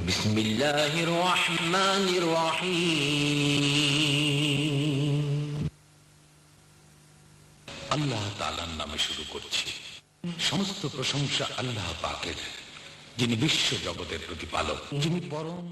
বিসমিল্লাহির রহমানির রহিম। আল্লাহ তাআলার নামে শুরু করছি। সমস্ত প্রশংসা আল্লাহ পাকের, যিনি বিশ্ব জগতের প্রতিপালক, যিনি পরম।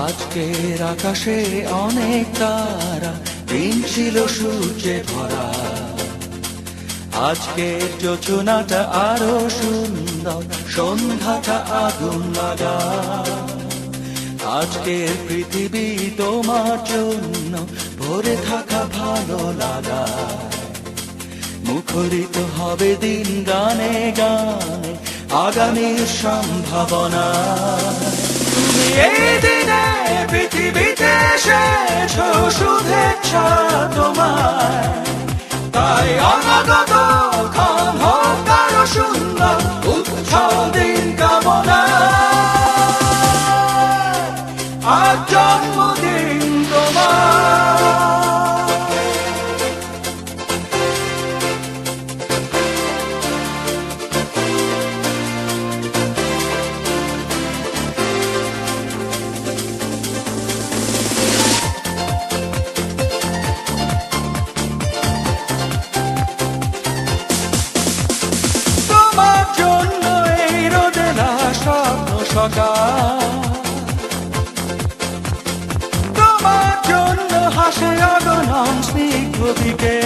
আজকের আকাশে অনেক তারা, দিন ছিল সূর্যে ভরা। আজকের যোজনাটা আরো সুন্দর, সন্ধ্যাটা আগুন লাগা। আজকের পৃথিবী তোমার জন্য ভরে থাকা ভালো লাগা। মুখরিত হবে দিন গানে গানে, আগামীর সম্ভাবনা। তুমি এই দিনে পৃথিবীতে এসেছ, শুভেচ্ছা তোমায়। তাই অনাগত ক্ষণ হোক আরো সুন্দর, উৎসব দিন কামনা। আজ জন্মদিন তোমার। তোমার জন্য হাসে অগণন স্নিগ্ধ দিকে।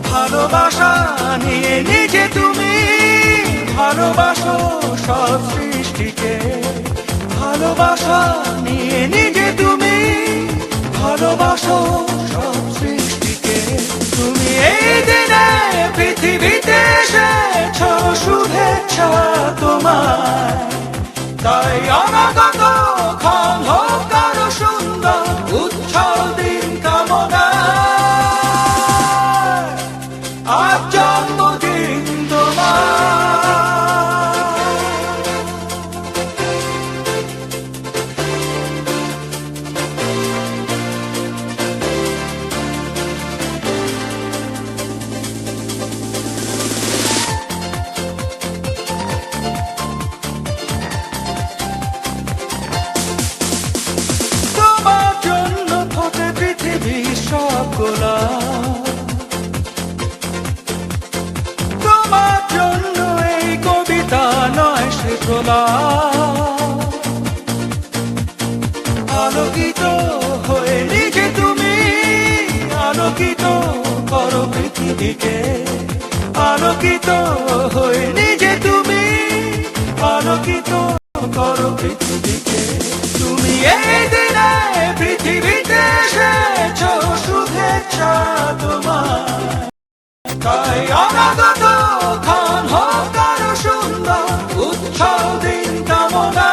ভালোবাসা নিয়ে নিজে তুমি ভালোবাসো সব সৃষ্টিকে। ভালোবাসা নিয়ে নিজে তুমি ভালোবাসো সব সৃষ্টিকে। তুমি এই দিনে পৃথিবীতে এসেছ, শুভেচ্ছা তোমায়। তাই অনাগত ক্ষণ হোক আরো সুন্দর, উৎসব দিন কামনা। আজ জন্মদিন তোমার। তোমার জন্য এই কবিতা নয় সে আলোকিত হয়ে নিজে তুমি আলোকিত করো পৃথিবীকে। আলোকিত হয়ে নিজে তুমি আলোকিত করো পৃথিবীকে। তুমি এই দিনে পৃথিবীতে এসেছ, শুভেচ্ছা তোমার। তাই অনাগত ক্ষণ হোক আরো সুন্দর, উৎসব দিন কামনা।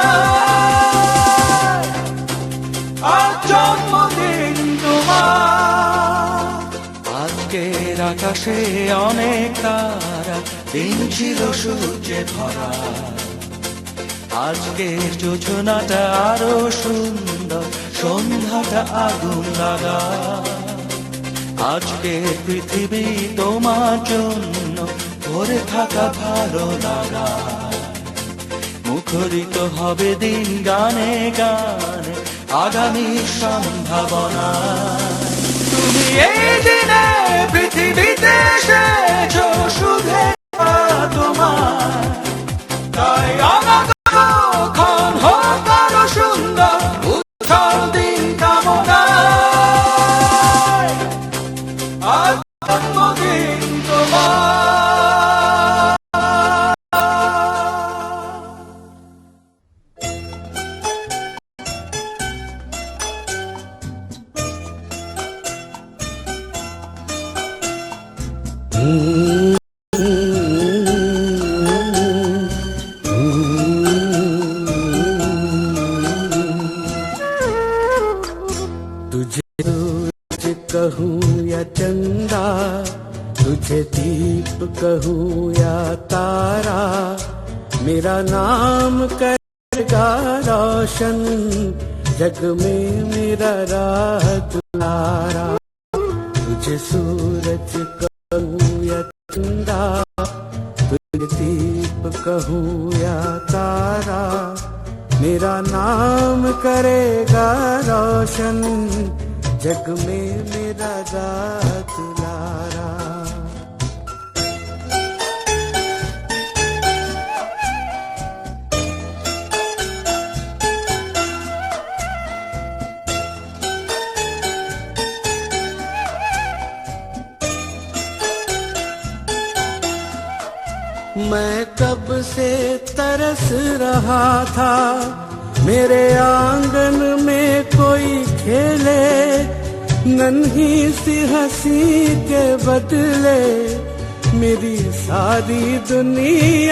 আজ জন্মদিন তোমার। আজকের আকাশে অনেক তারা, দিন ছিল সূর্যে ভরা। আজকের যোজনাটা আরো সুন্দর, সন্ধ্যাটা আগুন লাগা। আজকের পৃথিবী তোমার জন্য ভরে থাকা ভালো লাগা। মুখরিত হবে দিন গানে গানে, আগামী সম্ভাবনা। তুমি এই দিনে পৃথিবীতে এসেছো শুভেচ্ছা তোমার, তাই অনন্তক্ষণ হোক আরো সুন্দর উজ্জ্বল দিন কামনায়। আজ জন্মদিন তোমার। तुझे सूरज कहूँ या चंदा, तुझे दीप कहूँ या तारा, मेरा नाम करेगा रोशन जग में मेरा राह दुलारा। तुझे सूरज कहूँ या चंदा, तुझे दीप कहूँ या तारा, मेरा नाम करेगा रोशन जग में मेरा राह दुलारा। मैं कब से तरस रहा था, मेरे आंगन में कोई खेले, नन्ही सी हंसी के बदले मेरी सारी दुनिया